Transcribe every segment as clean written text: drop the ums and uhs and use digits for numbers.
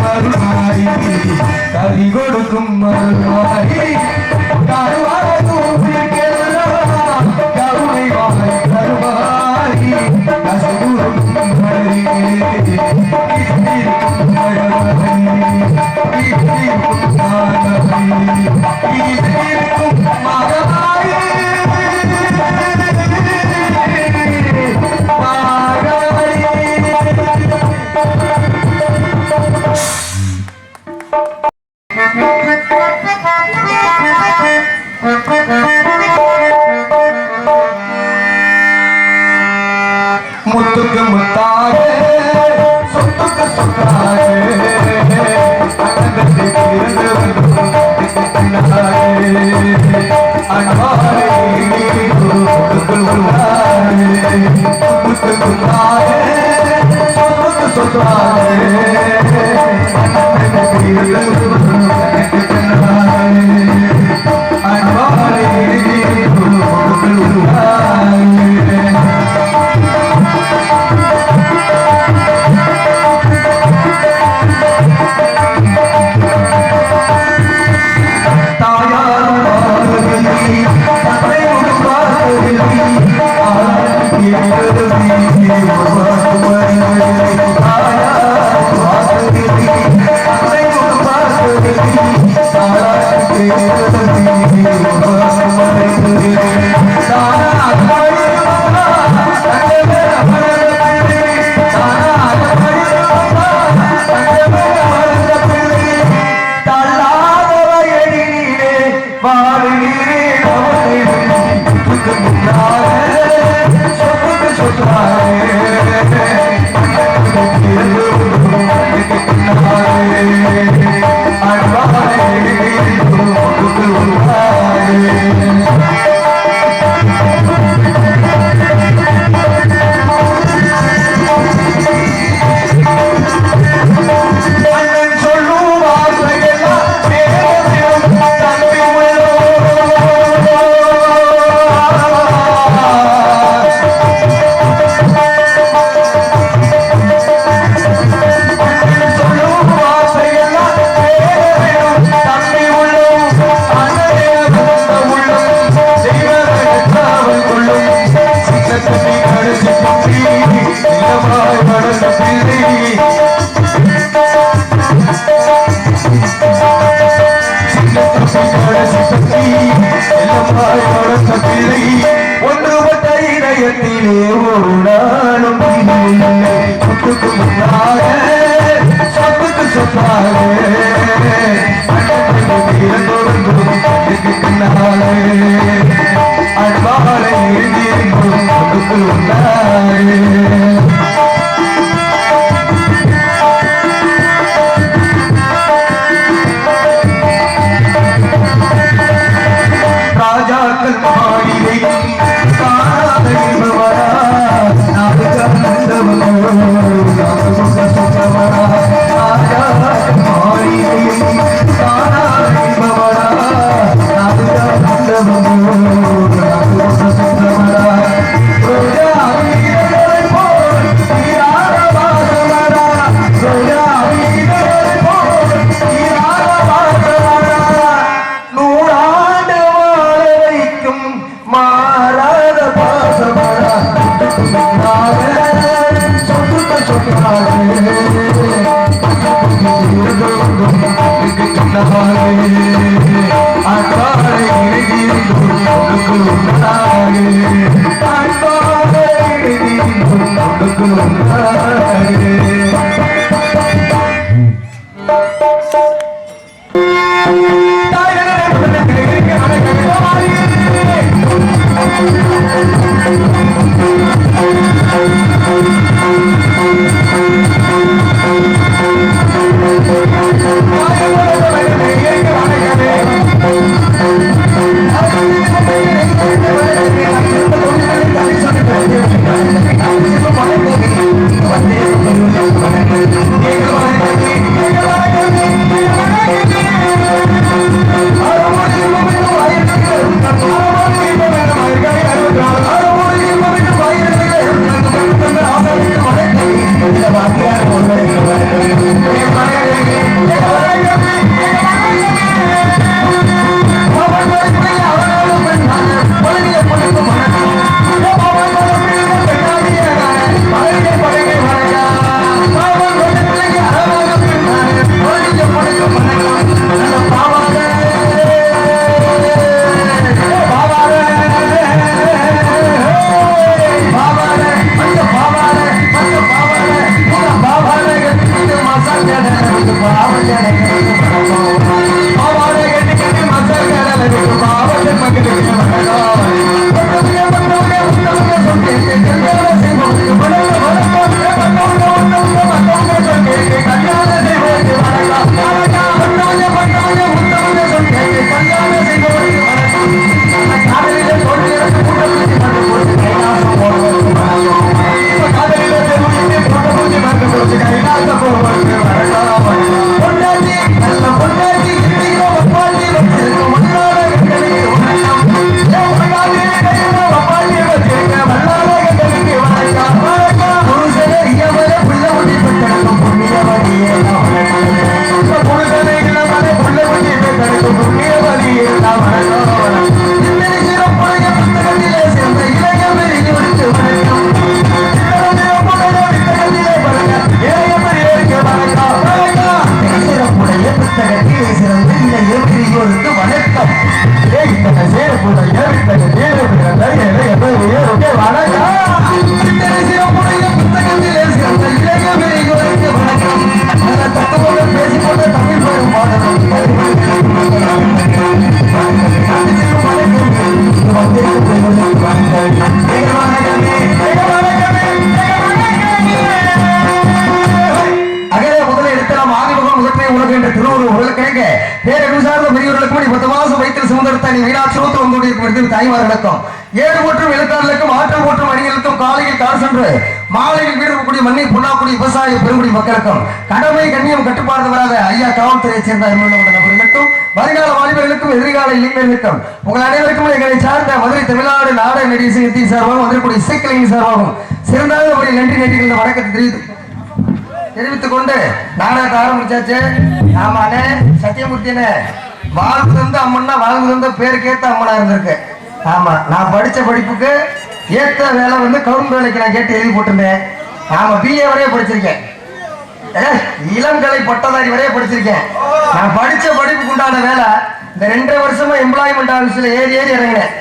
Hare கவி கொடுக்கும் மருவாரி கருவாரி முத்துக்கு முத்தாக சொத்துக்கு சொத்தாக ஒன்றுபட்ட இதயத்திலே ஒரு நாளும் சொத்துக்கு முன்னாக சொத்துக்கு சொத்தாக அன்பாலை எழுதியிருக்கும் சொத்துக்கு முன்னாக தாய்மார்களுக்கும் ஏழு போற்றும் எழுத்தாளர்களுக்கும் ஆற்றல் போற்றும் அறிஞர்களுக்கும் காலையில் கார் சென்று மாலையில் வீரக்கூடிய மண்ணை புண்ணாக்குடி விவசாய பெருங்குடி மக்களுக்கும் கடமை கண்ணியம் கட்டுப்பாடு வராத ஐயா காவல்துறையை சேர்ந்த நபர்களுக்கும் வருங்கால வாலிபர்களுக்கும் எதிர்கால இளைஞர்களுக்கும் உங்கள் அனைவருக்கும் எங்களை சார்ந்த மதுரை தமிழ்நாடு நாடக நடிகை சார்பாகவும் மதுரைக்குடி இசைக்கலைஞர் சார்பாகவும் சிறந்தாத ஒரு நன்றி நன்றிகள் வணக்கத்தை தெரிவித்துக் கொண்டு நாடகத்தை ஆரம்பிச்சாச்சு. ஆமாண்ணே சத்தியமூர்த்தினே வாழ்வு தந்து அம்மன்னா வாழ்வு தந்த பேருக்கேத்த அம்மனா இருந்திருக்கு. ஆமா நான் படிச்ச படிப்புக்கு ஏத்த வேலை வந்து கவர்மெண்ட் வேலைக்கு நான் கேட்டு எழுதி போட்டிருந்தேன். ஆமா பிஏ வரைய படிச்சிருக்கேன். இளங்கலை பட்டதாரி வரைய படிச்சிருக்கேன். நான் படிச்ச படிப்புக்கு உண்டான வேலை இந்த 2.5 வருஷமா எம்ப்ளாய்மெண்ட் ஆபீஸ்ல ஏறி இறங்கினேன்.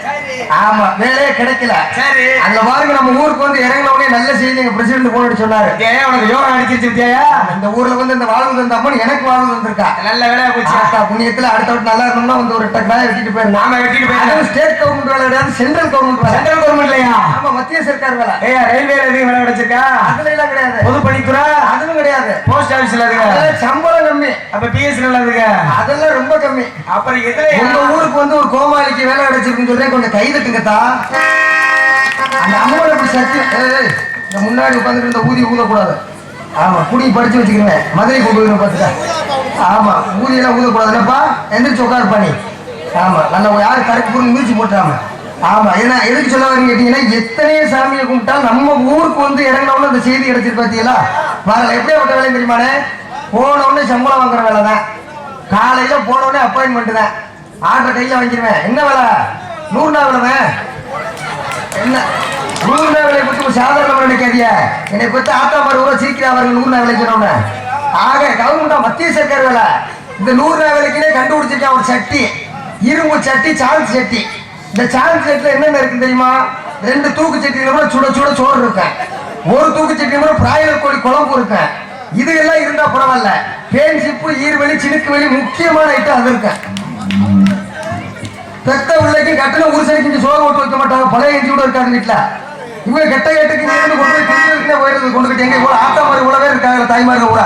ஆமா வேலையே கிடைக்கல. சரி அங்க பாருங்க நம்ம ஊருக்கு வந்து இறங்கின உடனே நல்ல செய்தி எங்க பிரசிடண்ட் போன் அடிச்சு சொன்னாரு. உனக்கு யோகா அடிச்சிருச்சு வித்தியா இந்த ஊர்ல வந்து இந்த வாழ்வு தந்த அம்மன் எனக்கு வாழ்வு தந்திருக்கா. நல்ல வேலையா போச்சு. புண்ணியத்துல அடுத்த விட்டு நல்லா இருந்தோம்னா வந்து ஒரு டக்காய வெட்டிட்டு போயிருந்தோம். நாம வெட்டிட்டு போயிருந்தோம். ஸ்டேட் கவர்மெண்ட் வேலை கிடையாது, சென்ட்ரல் கவர்மெண்ட் வேலை. சென்ட்ரல் கவர்மெண்ட் இல்லையா? ஆமா மத்திய சர்க்கார் வேலை. ரயில்வே எதுவும் வேலை கிடைச்சிருக்கா? அதுல எல்லாம் கிடையாது. பொதுப்பணித்துறை அதுவும் கிடையாது. போஸ்ட் ஆபீஸ்ல இருக்கு. சம்பளம் கம்மி. அப்ப பிஎஸ்என்எல் இருக்கு. அதெல்லாம் ரொம்ப கம்மி. அப்புறம் எதுல உங்க ஊருக்கு வந்து ஒரு கோமாளிக்கு வேலை கிடைச்சிருக்குன்னு சொல்லி கொஞ்சம் கை தட்டுங்கத்தா. அந்த அம்மன் அப்படி சக்தி இந்த முன்னாடி உட்காந்துட்டு இருந்த ஊதி ஊதக்கூடாது. ஆமா குடி படிச்சு வச்சுக்கிறேன். மதுரை கொண்டு போய் பார்த்துக்க. ஆமா ஊதியெல்லாம் ஊதக்கூடாதுல்லப்பா. எந்திரிச்சு உட்காருப்பா நீ. ஆமா நல்லா யாரும் கரெக்ட் பொருள் மிதிச்சு போட்டாம. ஆமா ஏன்னா எதுக்கு சொல்ல வரீங்க கேட்டீங்கன்னா எத்தனையோ சாமியை கும்பிட்டா நம்ம ஊருக்கு வந்து இறங்கினோன்னு அந்த செய்தி கிடைச்சிருக்கு பார்த்தீங்களா? வரல எப்படியாப்பட்ட வேலை தெரியுமானே? போன உடனே சம்பளம் வாங்குற வேலை தான். காலையில போன உடனே அப்பாயின்மெண்ட் தான். ஆர்டர் கையில வாங்கிடுவேன். என்ன வேலை? 100 வேலை. என்ன 100 வேலை பற்றி சாதாரண நினைக்காதிய. என்னை பத்தி ஆத்தா மாதிரி கூட சீக்கிரம் 100 வேலைக்கு. ஆக கவர்மெண்டா மத்திய சர்க்கார் வேலை. இந்த 100 வேலைக்குனே கண்டுபிடிச்சிருக்கேன் ஒரு சட்டி. இரும்பு சட்டி, சான்ஸ் சட்டி. இந்த சான்ஸ் சட்டில என்னென்ன இருக்கு தெரியுமா? 2 தூக்கு சட்டியில சுட சுட சோறு இருக்கேன். ஒரு தூக்கு சட்டியில பிராய்லர் கோழி குழம்பு இருக்கேன். இது எல்லாம் இருந்தா பரவாயில்ல. பேன் சிப்பு, ஈர்வெளி, சினுக்கு வெளி முக்கியமான ஐட்டம் அது இருக்கேன். பெத்த பிள்ளைக்கு கட்டின ஊசனைக்கு சோறு ஓட்டு வைக்க மாட்டாங்க. பழைய எஞ்சி கூட இருக்காது வீட்டுல. இவங்க கெட்ட கேட்டுக்கு கொண்டு போய் போயிடுறது கொண்டுகிட்டு எங்க கூட ஆத்தா மாதிரி கூடவே இருக்காங்க தாய்மார்கள் கூட.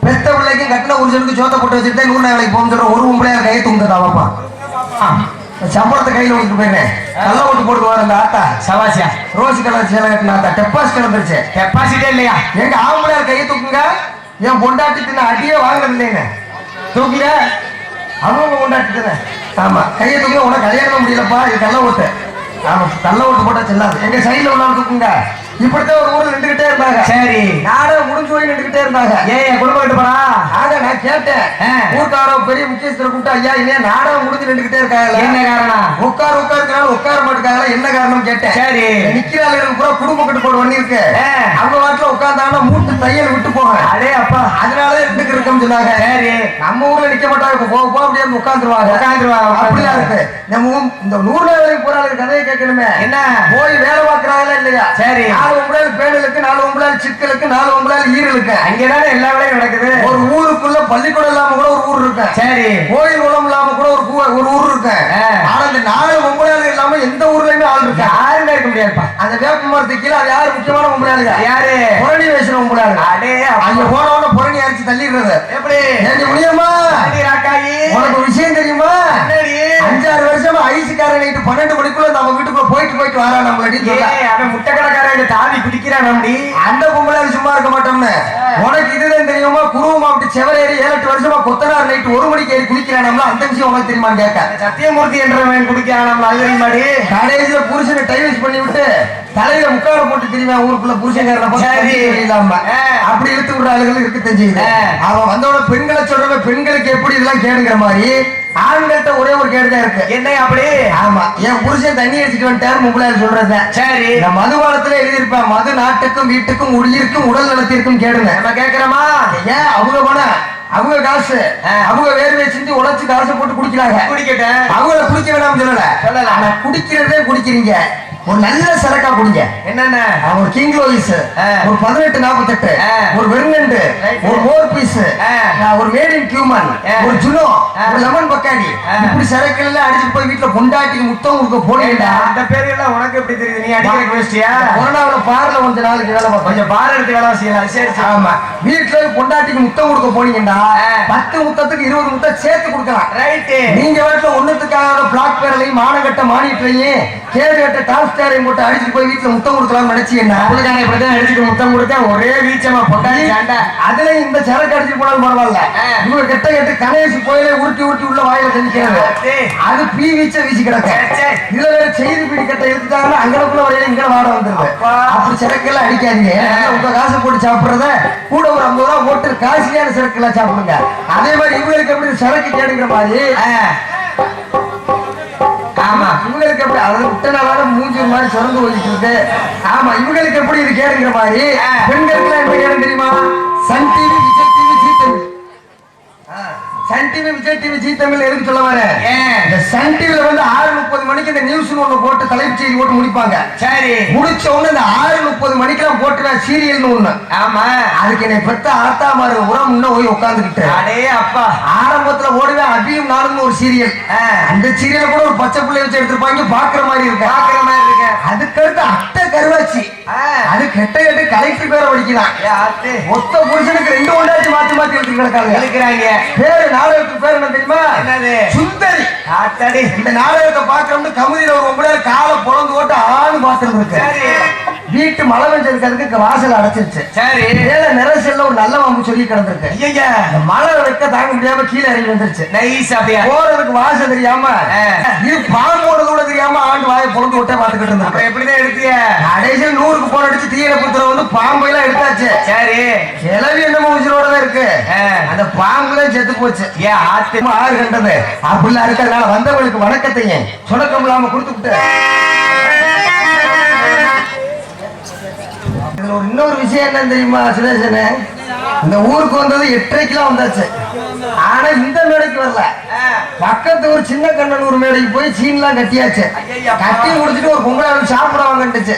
பெத்த பிள்ளைக்கு கட்டின ஊசனுக்கு சோத்தை போட்டு வச்சுட்டு 100 வேலைக்கு போகும் சொல்ற ஒரு உம்பளையா கையை தூங்குதாவாப்பா. சம்பளத்தை கையில ஓட்டு போயிருந்தேன். நல்ல ஓட்டு போட்டு வர அந்த ஆத்தா சவாசியா ரோஸ் கலர் சேலை கட்டின ஆத்தா டெப்பாசிட்டி வந்துருச்சு. டெப்பாசிட்டே இல்லையா? எங்க ஆம்பளையார் கையை தூக்குங்க. என் பொண்டாட்டி நான் அடியே வாங்கினது இல்லைங்க. தூக்குங்க அவங்க கொண்டாட்டுக்கிறேன். ஆமா கையை தூக்க உனக்கு கல்யாணம் முடியலப்பா. இது கள்ள ஓட்டு. ஆமா கள்ள ஓட்டு போட்டா செல்லாது. எங்க சைட்ல ஒன்னாலும் தூக்குங்க. இப்படித்தான் ஒரு ஊர்ல நின்றுகிட்டே இருந்தாங்க. சரி நாடகம் முடிஞ்சு போய் நின்றுகிட்டே இருந்தாங்க. ஏன் குடும்பம் கிட்ட போனா? ஆக நான் கேட்டேன். ஊர்க்கார பெரிய முக்கியஸ்தரை கூப்பிட்டு ஐயா இல்லையா நாடகம் முடிஞ்சு நின்றுகிட்டே இருக்காங்க. என்ன காரணம்? உட்காருக்காங்க உட்கார மாட்டுக்காங்க. என்ன காரணம் கேட்டேன். சரி நிக்கிறாளுக்கு பூரா குடும்ப கட்டுப்பாடு பண்ணி இருக்கு. அவங்க வாட்டில உட்கார்ந்தாங்கன்னா மூட்டு தையல் விட்டு போங்க. அதே அப்பா அதனாலதான் இருந்துக்கு இருக்கோம்னு சொன்னாங்க. சரி நம்ம ஊர்ல நிக்க மாட்டாங்க. போக முடியாது உட்காந்துருவாங்க. அப்படிதான் இருக்கு. நம்ம இந்த 100 வேலைக்கு போறாங்க கதையை கேட்கணுமே. என்ன போய் வேலை பார்க்கறாங்களா இல்லையா? சரி 4 ஒம்பளால் பேடலுக்கு, 4 ஒம்பளால் சிக்கலுக்கு, 4 ஒம்பளால் ஈரலுக்கு. அங்கதானே எல்லா வேலையும் நடக்குது. ஒரு ஊருக்குள்ள பள்ளிக்கூடம் இல்லாம கூட ஒரு ஊர் இருக்கு. சரி. கோயில் குளம் இல்லாம கூட ஒரு ஊர் இருக்கு. ஆனா இந்த 4 ஒம்பளால் இல்லாம எந்த ஊர்லயுமே ஆள் இருக்கு. யாருமே இருக்க முடியாதுப்பா. அந்த வேப்ப மரத்துக்கு கீழே அது யாரு முக்கியமான ஒம்பளாளுங்க? யாரு? புரணி வேஷம் ஒம்பளாளுங்க. அடே அங்க போனவன புரணி அரிச்சு தள்ளிடுறது. எப்படி முடியுமா? உனக்கு ஒரு விஷயம் தெரியுமா? 5-6 வருஷமா ஐசுக்கார நைட்டு 12 மணிக்குள்ள நம்ம வீட்டுக்குள்ள போயிட்டு வரா நம்மளடி. அவன் முட்டைக்கடைக்காரன் தாவி குடிக்கிறான். நம்பி அந்த பொம்பளை சும்மா இருக்க மாட்டோம்னு உனக்கு இதுதான் தெரியுமா? குருவ மாவட்ட செவலேறி 7-8 வருஷமா கொத்தனார் நைட்டு 1 மணிக்கு ஏறி குடிக்கிறான். அந்த விஷயம் உனக்கு தெரியுமான்னு கேட்க. சத்தியமூர்த்தி என்றவன் குடிக்கிறான். அது தெரியுமாடி? கடைசியில புருஷனை டைவர்ஸ் பண்ணி விட்டு தலையில முக்காட போட்டு தெரியுமா ஊருக்குள்ள புருஷன் இல்லாம அப்படி இழுத்து விடுற ஆளுகள் இருக்கு தெரிஞ்சுக்கிது. அவன் வந்தோட பெண்களை சொல்றவன் பெண்களுக்கு எப்படி இதெல்லாம் கேடுங்கிற மாதிரி ஆண்கள்ட்ட ஒரே ஒரு கேடுதான் இருக்கு. என்ன அப்படி? ஆமா, என் புருஷன் தண்ணி அடிச்சுட்டு வந்துட்டாரு மும்பளையார் சொல்றது. சரி. இந்த மதுபானத்துல எழுதியிருப்பேன், மது நாட்டுக்கும் வீட்டுக்கும் உயிர்க்கும் உடல் நலத்திற்கும் கேடுங்க. நம்ம கேட்கிறோமா? ஏன் அவங்க பணம், அவங்க காசு, அவங்க வேர்வை செஞ்சு உழைச்சு காசு போட்டு குடிக்கிறாங்க. குடிக்கட்டும். அவங்கள குடிக்க வேணாம்னு சொல்லல. ஆனா குடிக்கிறதே குடிக்கிறீங்க. ஒரு நல்ல சரக்கா குடிங்க. என்னென்ன? ஒரு கிங் லோயிஸ், ஒரு 1848, ஒரு வெர்னண்டு, ஒரு மோர் பீஸ், ஒரு மேட் இன் கியூமன், ஒரு ஜுனோ, ஒரு லெமன் பக்காடி, இப்படி சரக்குல எல்லாம் அடிச்சு போய் வீட்டுல கொண்டாட்டிக்கு முத்தம் கொடுக்க போனீங்கடா. அந்த பேர் எல்லாம் உனக்கு எப்படி தெரியுது? நீ அடிக்கிற வேஸ்டியா? கொரோனாவில பார்ல கொஞ்ச நாளைக்கு வேலை பார்ப்போம். கொஞ்சம் பார் எடுத்து வேலை செய்யலாம். சரி. ஆமா, வீட்டுல கொண்டாட்டிக்கு முத்தம் கொடுக்க போனீங்கன்னா 10 முத்தத்துக்கு 20 முத்தம் சேர்த்து கொடுக்கலாம். ரைட்டு. நீங்க வீட்டுல ஒண்ணுத்துக்காக பிளாக் பேரலையும் மானகட்ட மானிட்டரையும் கேடு கட்ட டாஸ்டாரையும் போட்டு அடிச்சுட்டு போய் வீட்டுல முத்தம் கொடுக்கலாம் நினைச்சீங்கன்னா இப்படிதான் அடிச்சுட்டு முத்தம் கொடுத்தா ஒரே வீச்சமா பொட்டாடி சண்டை. அதுல இந்த சரக்கு அடிச்சு போனாலும் பரவாயில்ல. இவங்க கெட்ட கெட்டு கணேசி போயிலே உருட்டி உள்ள வாயில செஞ்சுக்கிறது. அது பீ வீச்ச வீச்சு கிடக்க. இதுல வேற செய்தி பீடி கட்ட எடுத்துட்டாங்கன்னா அங்கனக்குள்ள வரையில இங்க வாட வந்துருது. அப்படி சரக்கு எல்லாம் அடிக்காதீங்க. உங்க காசு போட்டு சாப்பிடுறத கூட ஒரு 50 ரூபா போட்டு காசியான சரக்கு எல்லாம் சாப்பிடுங்க. அதே மாதிரி இவங்களுக்கு எப்படி சரக்கு கேடுங்கிற மாதிரி. ஆமா, இவங்களுக்கு எப்படி அதாவது விட்டனால மூஞ்சி மாதிரி சுரந்து போயிட்டு இருக்கு. ஆமா, இவங்களுக்கு எப்படி இது கேடுங்கிற மாதிரி. பெண்களுக்கு என்ன கேடு தெரியுமா? Sun TV, Vijay TV, Zee Tamil. Sun TV, Vijay TV, Zee Tamil எதுக்கு சொல்ல வர? இந்த சன் டிவில வந்து 6:30 மணிக்கு இந்த நியூஸ் ஒண்ணு போட்டு தலைப்பு செய்தி போட்டு முடிப்பாங்க. சரி. முடிச்ச உடனே இந்த 6:30 மணிக்கெல்லாம் போட்டு சீரியல்னு ஒண்ணு. ஆமா, அதுக்கு என்னை பெத்த ஆத்தா மாறு உரம் முன்ன போய் உட்காந்துக்கிட்டு அடே அப்பா ஆரம்பத்துல ஓடுவேன் அபியும் நானும் ஒரு சீரியல். அந்த சீரியல கூட ஒரு பச்சை பிள்ளை வச்சு எடுத்துருப்பாங்க. பாக்குற மாதிரி இருக்கு. அதுக்கடுத்து அட்டை கருவாச்சி. அது கெட்ட கெட்டு கலெக்டர் பேரை படிக்கலாம். மொத்த புருஷனுக்கு 2 ஒண்டாச்சு மாத்தி மாத்தி எடுத்து கிடக்காங்க. பேரு நாடகத்துக்கு பேர் என்ன தெரியுமா? சுந்தரி. இந்த நாடகத்தை பாக்குறோம்னு கமுதியில ஒரு 9 காலை பொழந்து போட்டு ஆணு பாத்திரம் இருக்கு. வீட்டு மழை வெஞ்சதுக்கு அதுக்கு வாசல் அடைச்சிருச்சு. சரி. மேல நிறசெல்ல ஒரு நல்ல மாம்பு சொல்லி கிடந்திருக்கு. மழை வைக்க தாங்க முடியாம கீழே இறங்கி வந்துருச்சு. போறதுக்கு வாசல் தெரியாம இது பாம்போட கூட தெரியாம ஆண்டு வாயை பொழந்து விட்டே பாத்துக்கிட்டு இருந்தேன். எப்படிதான் எடுத்திய? கடைசியா 100க்கு போன் அடிச்சு தீயில புத்தர வந்து பாம்பு எல்லாம் எடுத்தாச்சு. சரி. கிளவி என்னமோ உயிரோட தான் இருக்கு. அந்த பாம்புல செத்து போச்சு. ஆறு கண்டது அப்படிலாம் இருக்கிறதுனால வந்தவங்களுக்கு வணக்கத்தையும் சுணக்கம் இல்லாம கொடுத்து விட்டு இன்னொரு விஷயம் என்ன தெரியுமா சுரேஷனே? இந்த ஊருக்கு வந்தது 8:30 வந்தாச்சு. ஆனா இந்த மேடைக்கு வரல. பக்கத்து ஒரு சின்ன கண்ணன் ஒரு மேடைக்கு போய் சீன்லாம் கட்டியாச்சு. கட்டி முடிச்சுட்டு ஒரு பொங்கலை வந்து சாப்பிட வாங்கட்டுச்சு.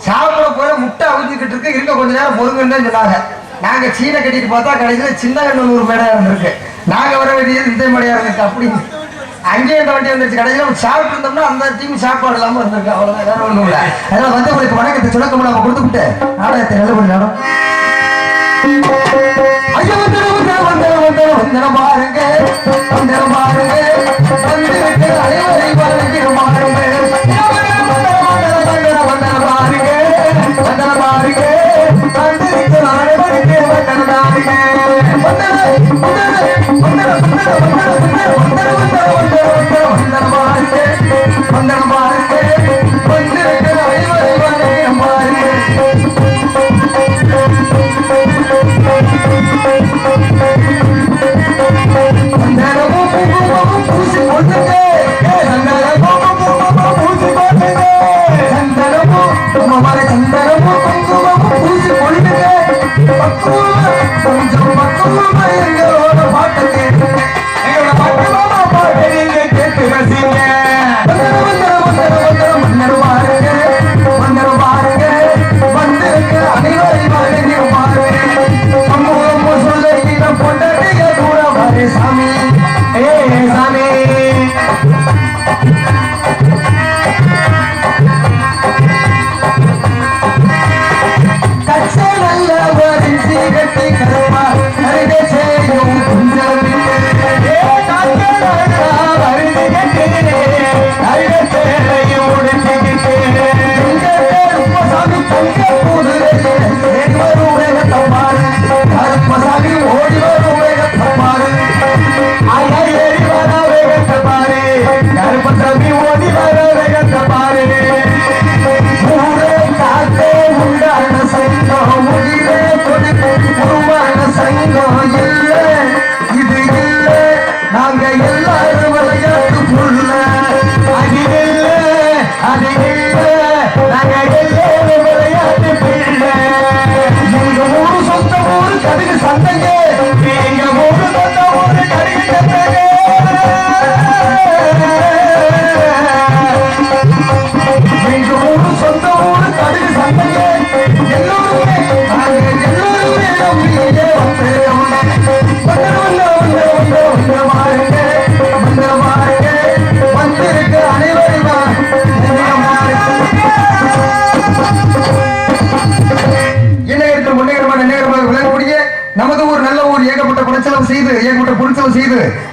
சாப்பிட போய் முட்டை அவிஞ்சுக்கிட்டு இருக்கு. இருக்க கொஞ்ச நேரம் பொறுங்கன்னு சொன்னாங்க. நாங்க சீனை கட்டிட்டு பார்த்தா கடைசியில சின்ன கண்ணன் ஒரு மேடையா இருந்திருக்கு. நாங்க வர வேண்டியது இந்த மேடையா இருந்துச்சு. அப்படி அங்கேயே இந்த வண்டி வந்துருச்சு. கடைசியில் சாப்பிட்டு இருந்தோம்னா அந்த டீம் சாப்பாடு இல்லாம இருந்திருக்கு. அவ்வளவுதான், வேற ஒண்ணும் இல்லை. அதனால வந்து உங்களுக்கு வணக்கத்தை சுணக்கம் நம்ம கொடுத்துக்கிட்டு நாடகத்தை நல்லபடி நாடும். ஐயோ வந்தனம் பாருங்க, வந்தனம் பாருங்க, வந்து அனைவரை பாருங்க பாருங்க, வந்தனம் பாருங்க, வந்தனம் பாருங்க, வந்து அனைவருக்கு வந்தனம் பாருங்க, வந்தனம்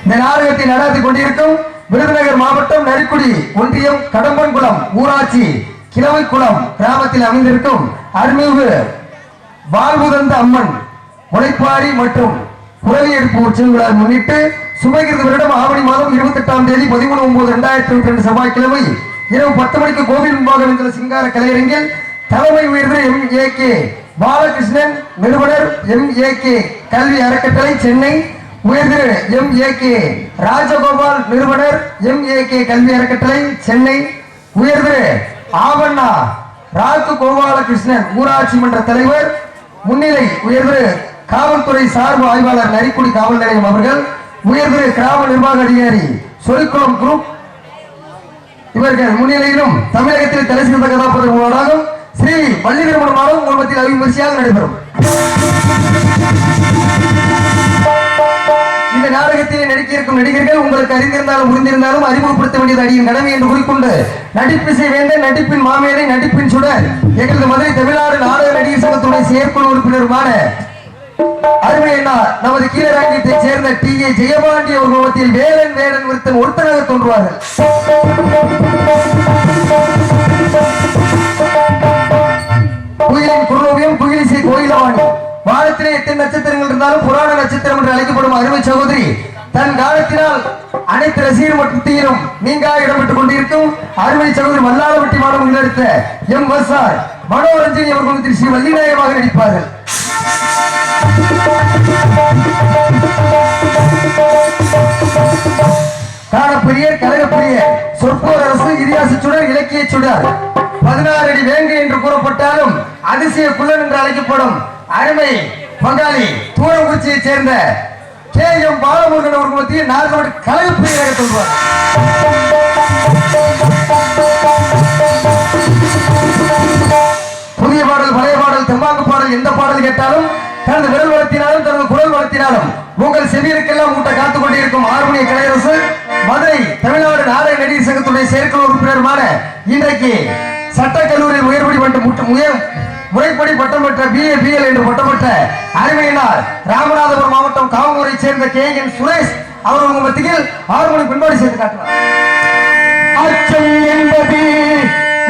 இந்த நாடகத்தை நடத்தி கொண்டிருக்கும் விருதுநகர் மாவட்டம் நரிக்குடி ஒன்றியம் கடம்பன்குளம் ஊராட்சி கிழவைக்குளம் கிராமத்தில் அமைந்திருக்கும் அருள்மிகு வாழ்வுதந்த அம்மன் முளைப்பாரி மற்றும் புறவியெடுப்பு உற்சவங்களை முன்னிட்டு சுபகிருத வருடம் ஆவணி மாதம் 28ஆம் தேதி 13/9/2022 செவ்வாய்க்கிழமை இரவு 10 மணிக்கு கோவில் முன்பாக அமைந்துள்ள சிங்கார கலையரங்கில் தலைமை உயர்ந்த MAK பாலகிருஷ்ணன் நிறுவனர் MAK கல்வி அறக்கட்டளை சென்னை உயர்திரு MAK ராஜகோபால் நிறுவனர் MAK கல்வி அறக்கட்டளை சென்னை உயர்திரு ஆவண்ணா ராக்கு கோபாலகிருஷ்ணன் ஊராட்சி மன்ற தலைவர் முன்னிலை உயர்திரு காவல்துறை சார்பு ஆய்வாளர் நரிக்குடி காவல் நிலையம் அவர்கள் உயர்திரு கிராம நிர்வாக அதிகாரி சொலிக்குளம் குரூப் இவர்கள் முன்னிலையிலும் தமிழகத்தில் தலை சிறந்த கதாபாத்திரங்களாக ஸ்ரீ பள்ளி திருமணமாகவும் உங்கள் மத்தியில் விமர்சையாக நடைபெறும். இந்த நாடகத்தில் நடிக்க இருக்கும் நடிகர்கள் உங்களுக்கு அறிந்திருந்தாலும் புரிந்திருந்தாலும் அறிமுகப்படுத்த வேண்டியது அடியின் கடமை என்று கூறிக்கொண்டு நடிப்பிசை வேண்ட நடிப்பின் மாமேதை நடிப்பின் சுடர் எங்களது மதுரை தமிழ்நாடு நாடக நடிகர் சங்கத்துடைய செயற்குழு உறுப்பினருமான அருமையண்ணா நமது கீழராங்கியத்தை சேர்ந்த TA ஜெயபாண்டி அவர்கள் மத்தியில் வேலன் வேடன் விருத்தன் ஒருத்தராக தோன்றுவார்கள். குயிலின் குரோவியம் குயிலிசை கோயிலவாணி வானத்திலே எத்தனை நட்சத்திரங்கள் இருந்தாலும் புராண நட்சத்திரம் என்று அழைக்கப்படும் அருமை சகோதரி தன் காலத்தினால் அனைத்து ரசிகர் மட்டத்திலும் நீங்கா இடம்பெற்றுக் கொண்டிருக்கும் அருமை சகோதரி மல்லாளவட்டி மாணவர்கள் எடுத்த MSR மனோரஞ்சனி அவர்கள் ஸ்ரீ வள்ளிநாயகமாக நடிப்பார்கள். காணப்பெரியர் கழகப்பெரியர் சொற்போர் அரசு இதிகாச சுடர் இலக்கிய சுடர் 16 அடி வேங்கை என்று கூறப்பட்டாலும் அதிசய குள்ளன் என்று அழைக்கப்படும் அருமை பங்காளி தூரங்குறிச்சியைச் சேர்ந்த KM பாலமுருகன் அவர்கள் மத்தியில் நான்கு கழகப்பெரியராக சொல்வார். புதிய பாடல் பழைய பாடல் தெம்மாங்கு பாடல் எந்த பாடல் கேட்டாலும் தனது விரல் வளர்த்தினாலும் தனது குரல் வளர்த்தினாலும் உங்கள் செவியருக்கெல்லாம் ஊட்ட காத்துக் கொண்டிருக்கும் ஆர்மணிய கலையரசு மதுரை தமிழ்நாடு நாடக நடிகர் சங்கத்துடைய செயற்குழு உறுப்பினருமான இன்றைக்கு சட்டக்கல்லூரியில் உயர்படி முறைப்படி பட்டம் பெற்ற BA என்று பட்டம் பெற்ற அருமையினார் ராமநாதபுரம் மாவட்டம் காவலூரை சேர்ந்த KN சுரேஷ் அவர்கள் மத்தியில் ஆர்மணி பின்பாடி சேர்த்து காட்டுவார். அச்சம் என்பது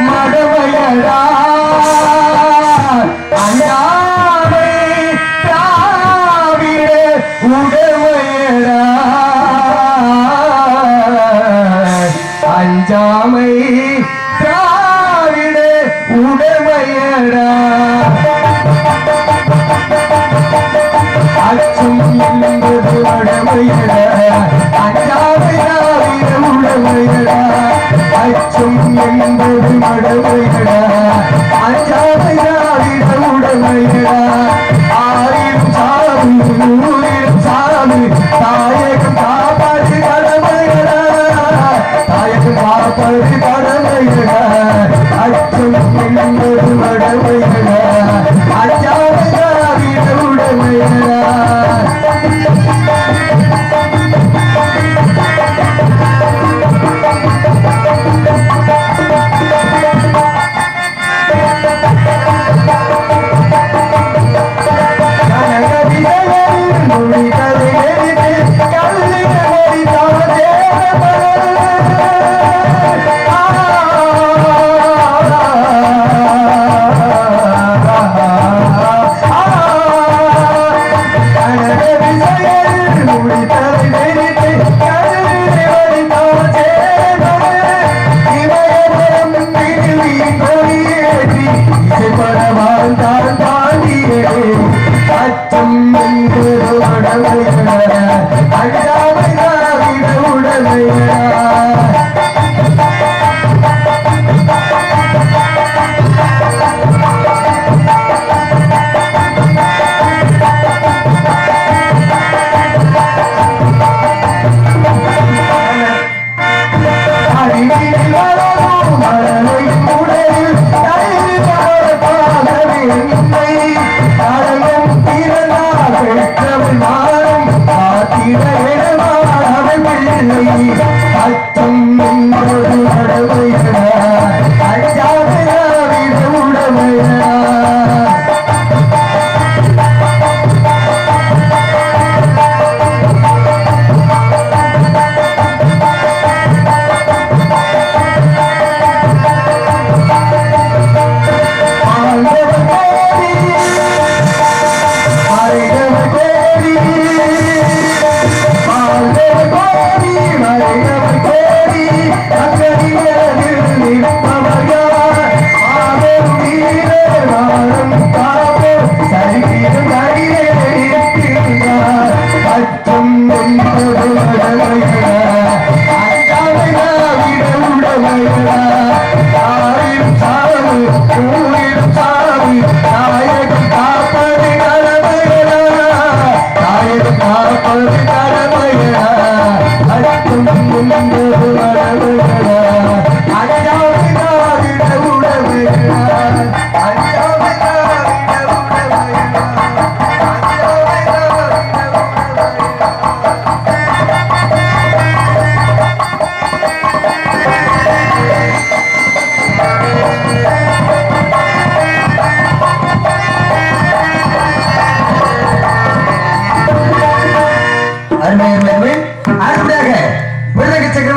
மடமையடா அஞ்சாமை திராவிட உடமையடா அஞ்சாமை திராவிட உடமையடா அச்சம் என்பது மடமையடா அஞ்சாமை திராவிட உடமையடா அச்சம் என்பது மடமையடா அஞ்சாமை திராவிட உடமையடா ஆயிரம் சாமி நூறிலும் சாமி தாயகம் காப்பாற்று கடமையடா தாயகம் காப்பாற்று கடமையடா அச்சம் என்பது மடமையடா அஞ்சாமை திராவிட உடமையடா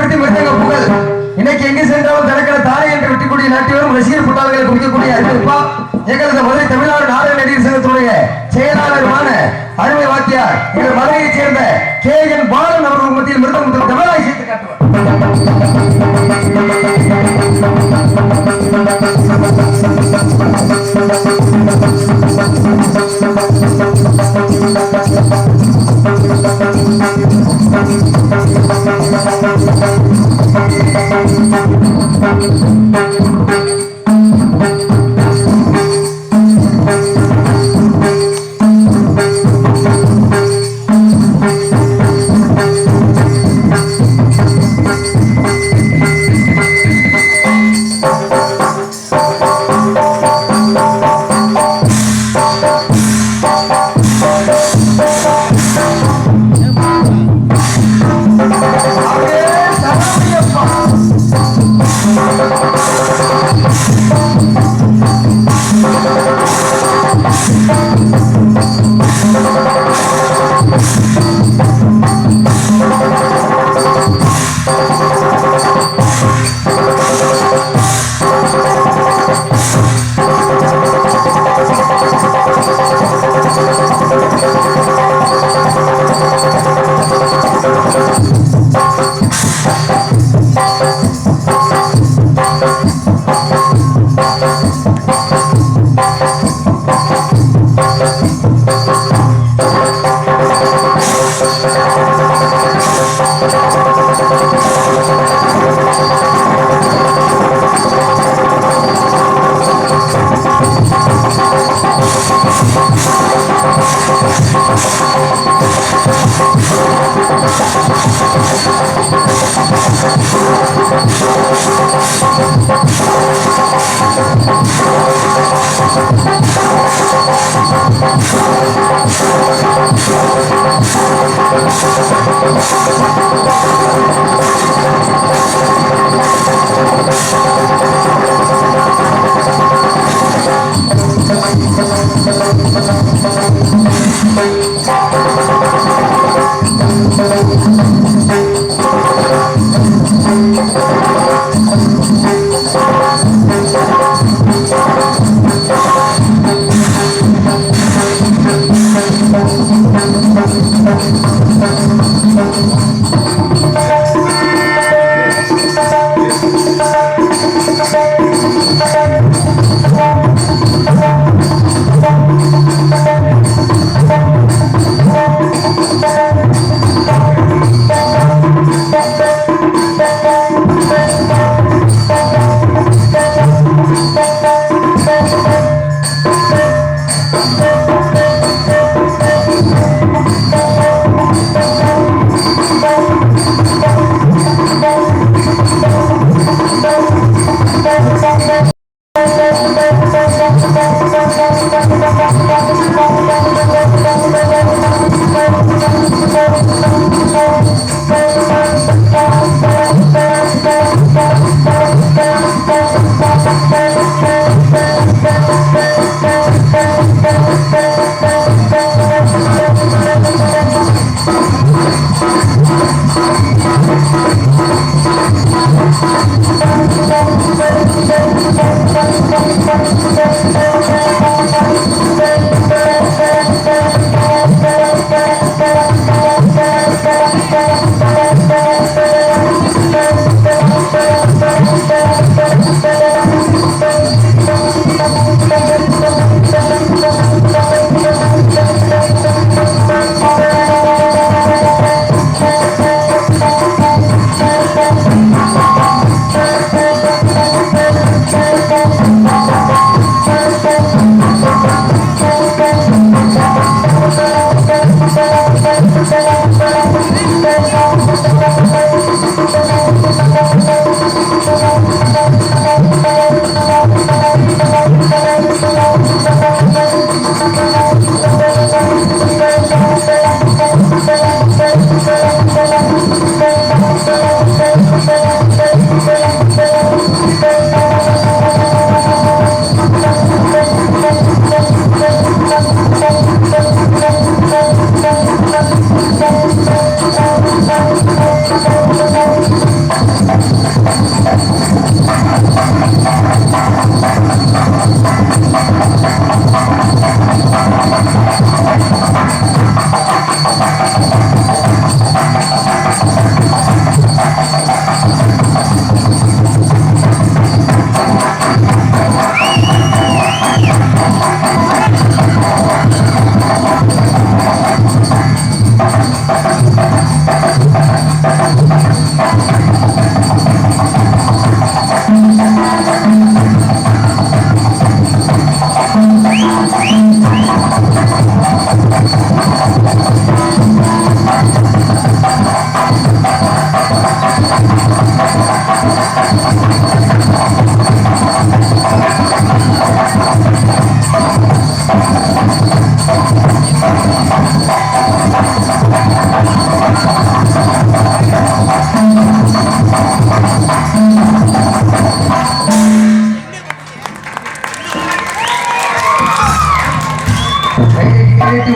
கொட்டி மிருதங்க புகழ் இன்னைக்கு எங்க சென்றாலும் தனக்கிற தாரை என்று வெட்டிக்கூடிய நாட்டியவரும் ரசிகர் புட்டாளர்களை குடிக்கக்கூடிய அறிவிப்பா எங்களது மதுரை தமிழ்நாடு நாடக நடிகர் சங்கத்துடைய செயலாளருமான அருமை வாத்தியார் எங்கள் மதுரையைச் சேர்ந்த KN பாலன் அவர்கள் மத்தியில் மிருதம் தமிழாய் சேர்த்து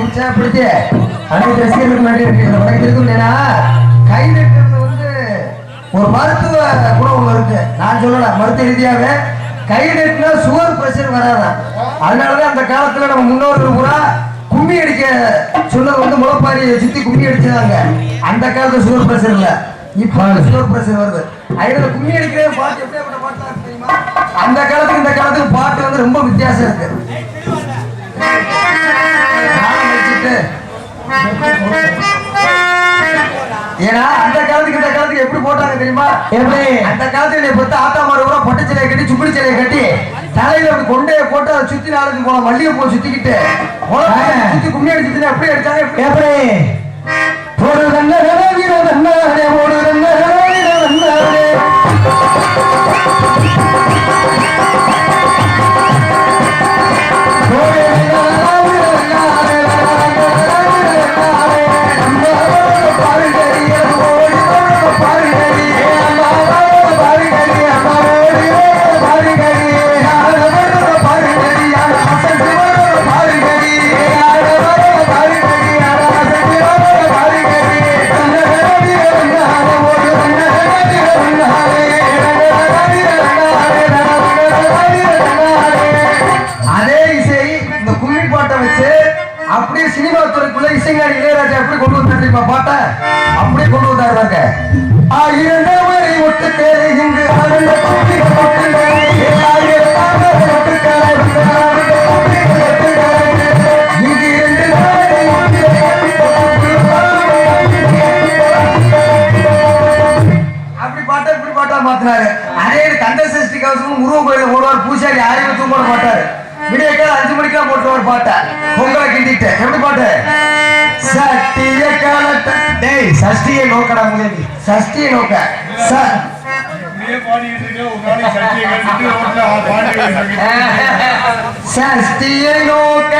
உற்சாகப்படுத்தி அனைத்து ரசிகர்களுக்கு நன்றி இருக்கும். ஏன்னா கை தட்டுறது வந்து ஒரு மருத்துவ குணம் ஒண்ணு இருக்கு. நான் சொல்லலாம் மருத்துவ ரீதியாவே கை தட்டினா சுகர் பிரஷர் வராதான். அதனாலதான் அந்த காலத்துல நம்ம முன்னோர்கள் பூரா கும்மி அடிக்க சொன்னது வந்து முளைப்பாரியை சுத்தி கும்மி அடிச்சாங்க. அந்த காலத்துல சுகர் பிரஷர் இல்ல, இப்ப சுகர் பிரஷர் வருது. அதனால கும்மி அடிக்கிற பாட்டு எப்படியாப்பட்ட பாட்டு தான் தெரியுமா? அந்த காலத்துக்கு இந்த காலத்துக்கு பாட்டு வந்து ரொம்ப வித்தியாசம் இருக்கு. ஏன்னா அந்த காலத்துக்கு இந்த காலத்துக்கு எப்படி போட்டாங்க தெரியுமா? எப்படி அந்த காலத்துல பத்து ஆத்தா மாடு கூட பட்டு சிலையை கட்டி சுக்குடி சிலையை கட்டி தலையில கொண்டைய போட்டு அதை சுத்தி நாளைக்கு போன மல்லிகை பூ சுத்திக்கிட்டு சுத்தி கும்மி அடிச்சுன்னா எப்படி அடிச்சாங்க? எப்படி ஒரு தன்ன வீரதன்னாரே ஒரு தன்ன வீரதன்னாரே அப்படியே சினிமா துறைக்குள்ள இசைஞானி இளையராஜா எப்படி கொண்டு வந்தாரு பாட்டை அப்படியே கொண்டு வந்தாருவாங்க. ஆயிரந்தவரை ஒட்டுக்கே இங்கு அப்படி பாட்டா இப்படி பாட்டா மாத்தினாரு. அதே கந்த சஷ்டி கவசமும் முருகன் கோயில போடுவார். பூசாரி ஆயிரம் தூங்க மாட்டாரு. விடியக்கால 5 மணிக்கெல்லாம் போட்டு ஒரு பாட்டை பொங்கலை கிண்டிட்டு எப்படி பாட்டு? சஷ்டிய காலத்த டேய் சஷ்டியை நோக்கடா முன்னாடி சஷ்டியை நோக்க சஷ்டியை நோக்க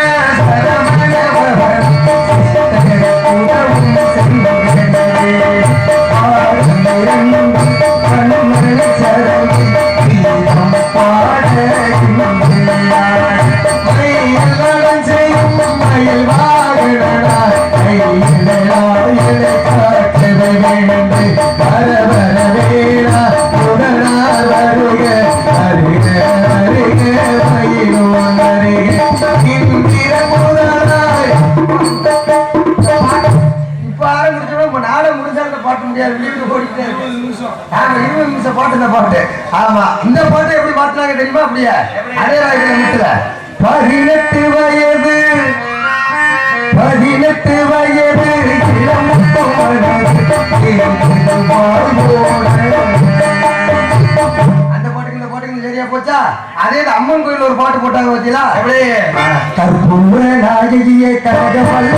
இந்த பாட்டு எப்படி மாத்தினாங்க தெரியுமா? அப்படியே அதே ராஜ்யத்துல 18 வயது அந்த பாட்டுக்கு இந்த பாட்டுக்கு சரியா போச்சா? அதே அம்மன் கோயில் ஒரு பாட்டு போட்டாங்க பார்த்தீங்களா? எப்படி கற்பூர நாயகியே கனகவல்லி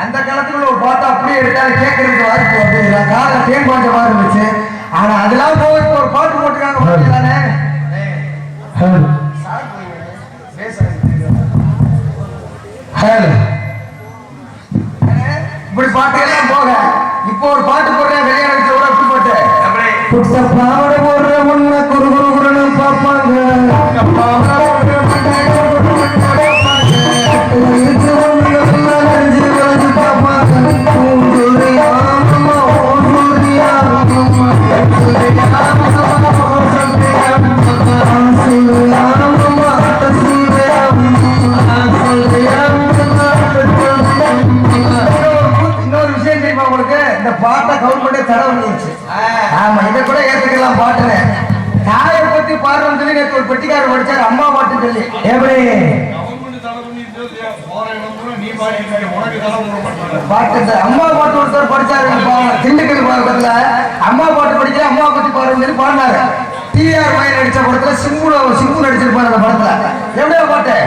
அந்த காலத்துல ஒரு பாட்டு அப்படியே எடுத்தாலும் கேட்கறதுக்கு வாய்ப்பு அப்படிங்கிற காலம் தேன் பாஞ்ச மாதிரி இருந்துச்சு. ஆனா அதெல்லாம் போய் ஒரு பாட்டு போட்டுருக்காங்க தானே. இப்படி பாட்டு எல்லாம் போக இப்போ ஒரு பாட்டு போடுறேன் வெளியானத்துல கூட இப்படி போட்டு புத்த பாவட போடுற முன்ன குரு குரு குருன்னு பார்ப்பாங்க. கட்சிக்காரர் படிச்சாரு அம்மா பாட்டு சொல்லி எப்படி பாட்டு அம்மா பாட்டு ஒருத்தர் படிச்சாரு திண்டுக்கல் பக்கத்துல அம்மா பாட்டு படிக்கிற அம்மா பத்தி பாருன்னு பாடினாரு. டிஆர் மயன் நடிச்ச படத்துல சிம்பு நடிச்சிருப்பாரு அந்த படத்துல. எவ்வளவு பாட்டு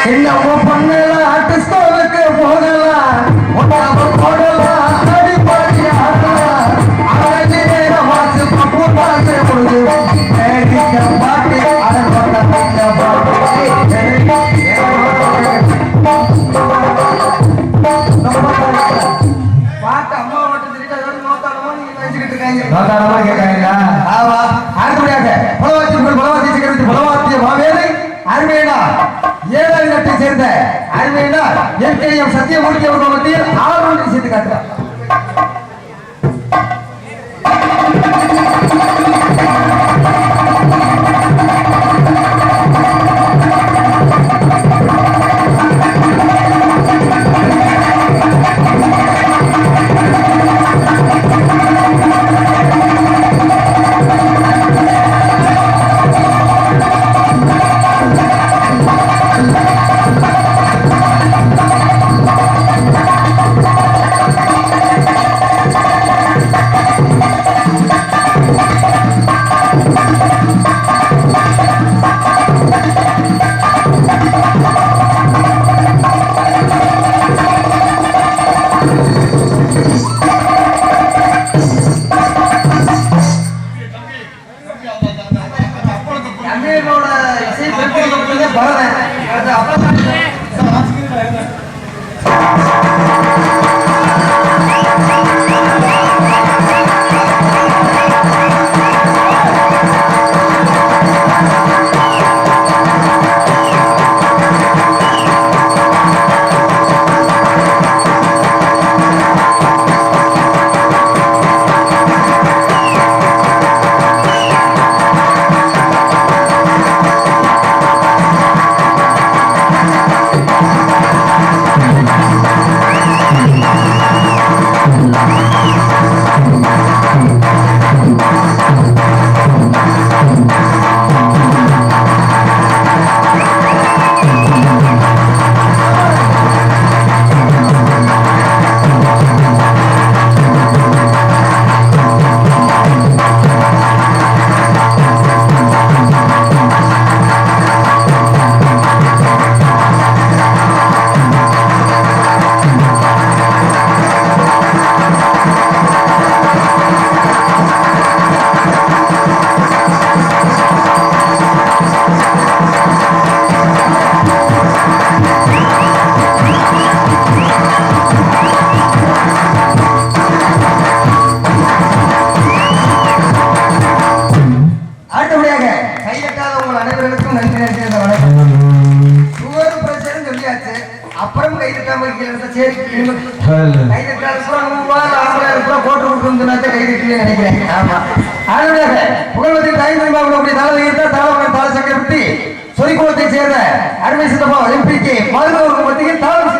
என்னமோ பண்ணலாம் ஆர்டிஸ்டோவுக்கு போகலாம் போடலாம் அடி பாடி ஆடலாம் அழகு நேரம் வாசு பப்பு பாசு பொழுது பாட்டு அதன் பண்ண பாட்டு பாட்டு அம்மா மட்டும் தெரியாது நோத்தாடமா நீங்க நினைச்சுக்கிட்டு இருக்காங்க. நோத்தாடமா கேட்காங்களா? ஆமா. அடுத்தபடியாக பலவாத்தி சிகரத்து பலவாத்திய மாவேலை அருமையா ஏழாம் கட்டை சேர்ந்த அருமையா எம் சத்தியமூர்த்தி அவர்கள் மத்தியில் ஆளுநரை சேர்த்து காட்டுறார். அப்புறம் கை தட்டாம சரி கை தட்டாலும் போட்டு விட்டுருந்தா கை தட்டிலே நினைக்கிறேன். ஆமா அதனுடைய புகழ்வதில் தாய்மாவுடைய தாள சக்கரவர்த்தி சொரிக்குளத்தை சேர்ந்த அருமை சித்தப்பா எம்பிக்கு மருத்துவருக்கு மத்தியில் தாளம்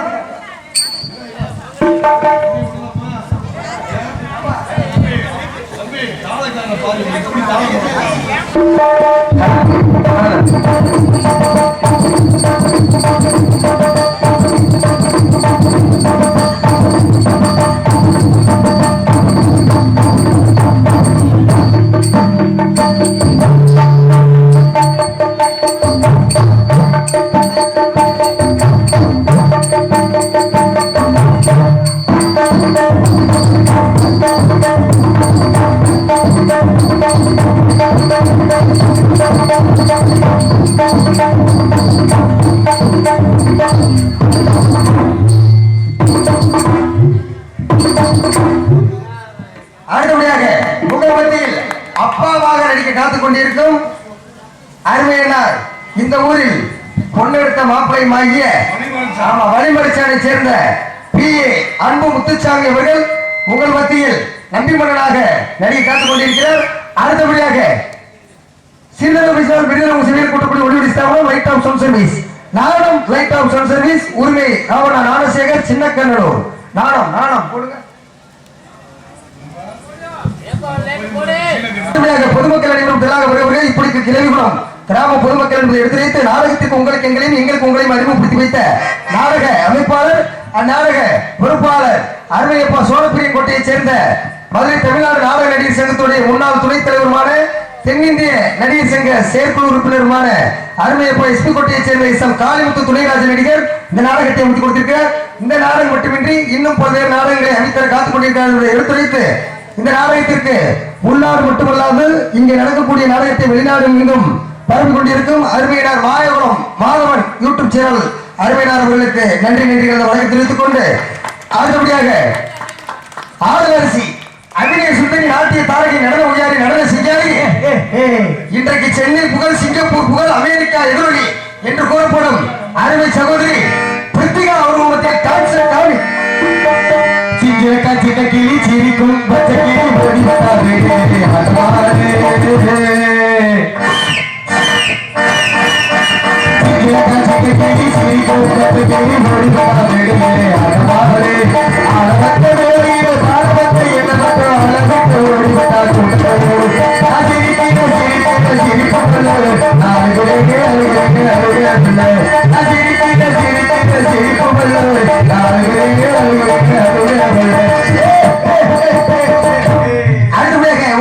அடுத்தபடியாக முகமத்தியில் அப்பாவாக நடிக்க காத்துக் கொண்டிருக்கும் அருமையினார் இந்த ஊரில் பொன்னெடுத்த மாப்பிளையுமாகிய வழிமரிச்சானை சேர்ந்த PA அன்பு முத்துச்சாமி அவர்கள் உங்கள் மத்தியில் நம்பி மன்னனாக நடிக்க காத்துக் கொண்டிருக்கிறார். அடுத்தபடியாக நானும் லைட் ஆஃப் சன் சர்வீஸ் உரிமை ஞானசேகர் சின்ன கண்ணனூர் நாணம் போடுங்க. பொதுமக்கள் அனைவரும் அடுத்ததாக வருவர்கள் இப்படிக்கு கிளவிகுளம் கிராம பொதுமக்கள் என்பதை எடுத்துரைத்து நாடகத்திற்கு உங்களுக்கு எங்களையும் எங்களுக்கு உங்களையும் அறிமுகப்படுத்தி வைத்த நாடக அமைப்பாளர் அந்நாடக பொறுப்பாளர் அருமையப்பா சோழப்பிரியன் கோட்டையைச் சேர்ந்த மதுரை தமிழ்நாடு நாடக நடிகர் சங்கத்துடைய முன்னாள் துணைத் தலைவருமான தென்னிந்திய நடிகர் சங்க செயற்குழு உறுப்பினருமான அருமையப்பா எஸ்பி கோட்டையைச் சேர்ந்த எஸ்.எம். காளிமுத்து துணைராஜ நடிகர் இந்த நாடகத்தை அமைத்துக் கொடுத்திருக்கிறார். இந்த நாடகம் மட்டுமின்றி இன்னும் பல்வேறு நாடகங்களை அமைத்தர காத்துக் கொண்டிருக்கிறார் என்பதை எடுத்துரைத்து இந்த நாடகத்திற்கு உள்நாடு மட்டுமல்லாது இங்கே நடக்கக்கூடிய நாடகத்தை வெளிநாடு மீண்டும் பரப்பிக் கொண்டிருக்கும் அருமையினார் மாயகுளம் மாதவன் யூடியூப் சேனல் அருமையினார் அவர்களுக்கு நன்றி நன்றிகளை வழங்க தெரிவித்துக் கொண்டு அடுத்தபடியாக ஆடலரசி அபிநய சுந்தரி நாட்டிய தாரகி நடன உயாரி நடன சிங்காரி இன்றைக்கு சென்னை புகழ் சிங்கப்பூர் புகழ் அமெரிக்கா எதிரொலி என்று கூறப்படும் அருமை சகோதரி பிரித்திகா அவர்கள் மத்திய கான்சர்ட் காணி கிளி சிரிக்கும் பச்சை கிளி ஓடி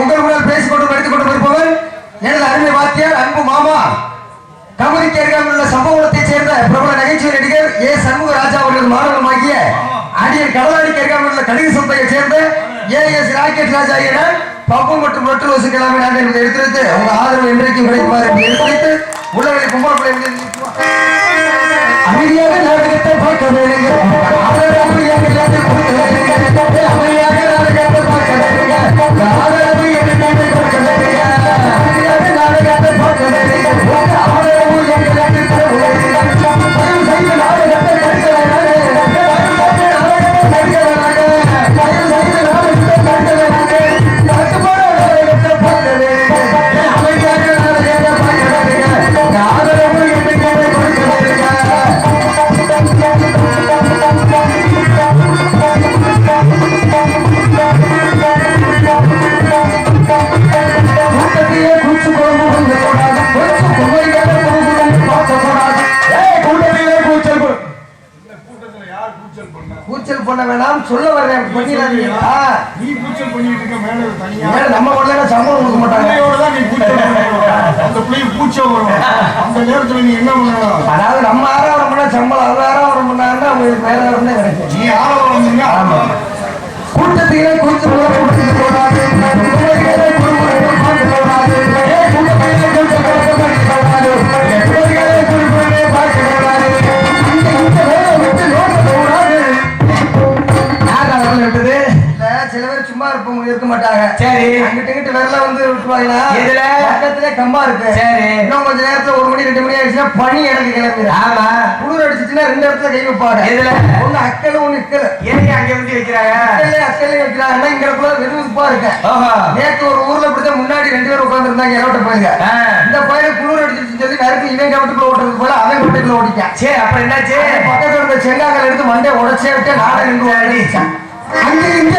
உங்களுடன் பேசிக்கொண்டு படித்துக் கொண்டு இருப்பவர் எனது அருமை வாத்தியார் அன்பு மாமா கமுதிக்கு அருகாமல் உள்ள சம்பவத்தைச் சேர்ந்த பிரபல நகைச்சுவை நடிகர் ஏ சண்முக ராஜா அவர்கள் மாணவனுமாகிய அடியன் கடலாடிக்கு அருகாமல் உள்ள கடிக சொத்தையைச் சேர்ந்த ஏஎஸ் ராக்கெட் ராஜா என பப்பு மற்றும் ரொட்டு ரோசு கிழமை நாங்கள் என்பதை எடுத்துரைத்து உங்க ஆதரவு என்றைக்கும் கிடைக்குமாறு என்பதை எடுத்துரைத்து உள்ளவரை கும்பலப்படை அமைதியாக நாடகத்தை பார்க்க வேணுங்க அமைதியாக நாடகத்தை பார்க்க வேணுங்க அமைதியாக நாடகத்தை பார்க்க வேணுங்க ஆதரவு என்றைக்குமே கொடுக்க வேணுங்க அமைதியாக நாடகத்தை பார்க்க வேணுங்க ஆதரவு எங்களுக்கு செய்து நாடகத்தை படிக்க வேணாங்க படிக்க வேணாங்க செய்து நாடகத்தை படிக்க வேணாங்க கட்டுப்பாடு நாடகத்தை பார்க்க வேணுங்க அமைதியாக நாடகத்தை பார்க்க வேணுங்க ஆதரவு என்றைக்குமே கொடுக்க வேணுங்க கூட்டத்திலே கூச்சு குழம்பு வந்து கூடாது குமரிகளை பார்க்க கூடாது கூட்டத்திலே கூச்சல் பண்ண வேணாம் சொல்ல வர்றேன் பண்ணிடாதீங்க நீ கூச்சல் பண்ணிட்டு இருக்க மேல தனியா நம்ம உடனே சம்பளம் கொடுக்க மாட்டாங்க நீ கூச்சல் பண்ணுவ அந்த பிள்ளை கூச்சம் வரும் அந்த நேரத்துல நீ என்ன பண்ணணும் அதாவது நம்ம ஆறாவரம் பண்ணா சம்பளம் அது ஆறாவரம் பண்ணாங்கன்னா உங்களுக்கு மேல வந்து கிடைக்கும் நீ ஆளவரம் வந்தீங்க ஆமா கூட்டத்திலே கூச்சு கூடாது கூடாது சில பேர் சும்மா இருக்க மாட்டாங்க. சரி அங்கிட்டு விரல வந்து விட்டுவாங்க. இதுல பக்கத்திலே கம்பா இருக்கு. சரி இன்னும் கொஞ்ச நேரத்துல 1 மணி 2 மணி ஆயிடுச்சுன்னா பனி எனக்கு கிளம்பிடும். ஆமா குளிர் அடிச்சுச்சுன்னா 2 இடத்துல கை வைப்பாங்க. இதுல ஒண்ணு அக்கல் ஒண்ணு இக்கல். ஏன் அங்க வந்து வைக்கிறாங்க? அக்கல் வைக்கிறாங்கன்னா இங்க கூட வெறுப்பா இருக்கு. நேற்று ஒரு ஊர்ல இப்படிதான் முன்னாடி 2 பேர் உட்கார்ந்து இருந்தாங்க. எரோட்ட போயிருங்க. இந்த பையனை குளிர் அடிச்சுன்னு சொல்லி நறுக்கு இவன் கவட்டுக்குள்ள ஓட்டுறது போல அவன் கவட்டுக்குள்ள ஓடிக்கான். சரி அப்ப என்னாச்சு? பக்கத்துல இருந்த செங்காங்கல் எடுத்து மண்டை உடச்சே விட்டு நாடகம் நின்று அடிச்சான். அங்க இங்க